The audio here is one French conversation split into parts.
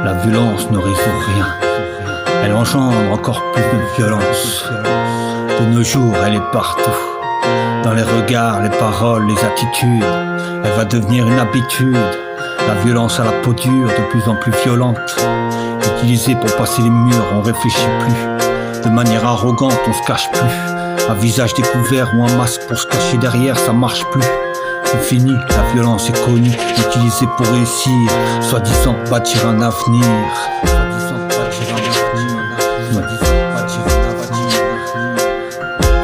La violence ne résout rien. Elle engendre encore plus de violence. De nos jours, elle est partout. Dans les regards, les paroles, les attitudes. Elle va devenir une habitude. La violence à la peau dure, de plus en plus violente. Utilisée pour passer les murs, on réfléchit plus. De manière arrogante, on se cache plus. Un visage découvert ou un masque pour se cacher derrière, ça marche plus. C'est fini, la violence est connue, utilisée pour réussir, soi-disant bâtir un avenir.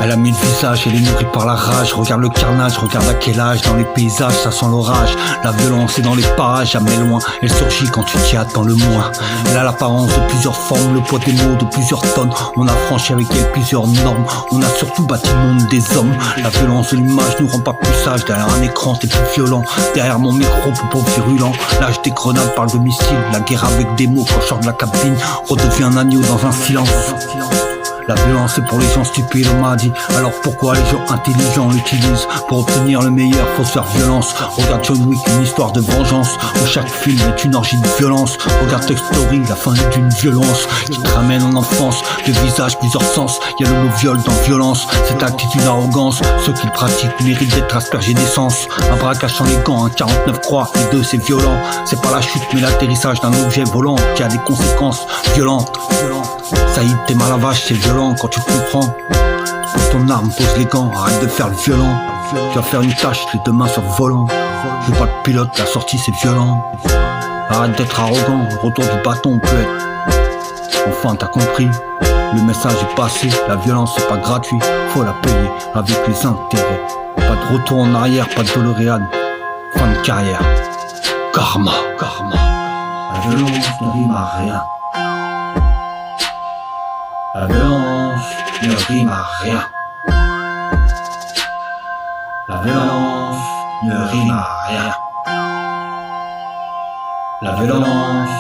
Elle a mis le visage, elle est nourrie par la rage. Regarde le carnage, regarde à quel âge. Dans les paysages, ça sent l'orage. La violence est dans les parages, jamais loin. Elle surgit quand tu t'y attends le moins. Elle a l'apparence de plusieurs formes, le poids des mots de plusieurs tonnes. On a franchi avec elle plusieurs normes. On a surtout bâti le monde des hommes. La violence de l'image nous rend pas plus sages. Derrière un écran, t'es plus violent. Derrière mon micro, plus pauvre virulent. L'âge des grenades parle de missiles. La guerre avec des mots quand je sors de la cabine redevient un agneau dans un silence. La violence est pour les gens stupides, on m'a dit. Alors pourquoi les gens intelligents l'utilisent? Pour obtenir le meilleur, faut se faire violence. Regarde John Wick, une histoire de vengeance, où chaque film est une orgie de violence. Regarde Toy Story, la fin est d'une violence qui te ramène en enfance. Le visage, plusieurs sens, y a le mot viol dans violence. Cette attitude d'arrogance, ceux qui le pratiquent méritent d'être aspergés d'essence. Un braquage sans les gants, un 49 croix, les deux c'est violent. C'est pas la chute mais l'atterrissage d'un objet volant qui a des conséquences violentes. Ça y est, t'es mal à vache, c'est violent quand tu comprends. Pose ton arme, pose les gants, arrête de faire le violent. Tu vas faire une tâche, les deux mains sur le volant. Je veux pas de pilote, la sortie c'est violent. Arrête d'être arrogant, le retour du bâton peut être. Enfin t'as compris, le message est passé. La violence c'est pas gratuit, faut la payer avec les intérêts. Pas de retour en arrière, pas de DeLorean. Fin de carrière. Karma. La violence ne rime à rien. La violence ne rime à rien. La violence ne rime à rien. La violence.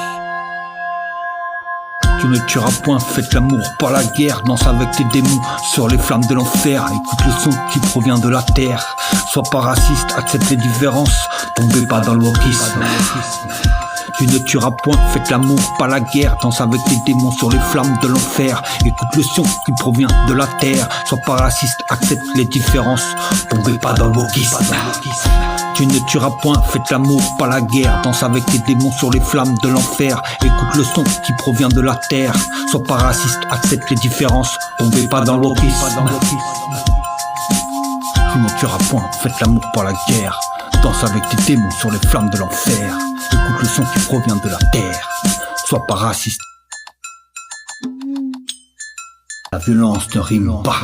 Tu ne tueras point, faites l'amour, pas la guerre. Danse avec tes démons sur les flammes de l'enfer. Écoute le son qui provient de la terre. Sois pas raciste, accepte les différences. Tombez pas dans le wokisme. Tu ne tueras point, faites l'amour, pas la guerre. Danse avec tes démons sur les flammes de l'enfer. Écoute le son qui provient de la terre. Sois pas raciste, accepte les différences. Tombez pas dans le wokisme. Tu ne tueras point, faites l'amour, pas la guerre. Danse avec tes démons sur les flammes de l'enfer. Écoute le son qui provient de la terre. Sois pas raciste, accepte les différences. Tombez pas dans le wokisme. Tu ne tueras point, faites l'amour, pas la guerre. Danse avec tes démons sur les flammes de l'enfer. Écoute le son qui provient de la terre. Sois pas raciste. La violence ne rime pas.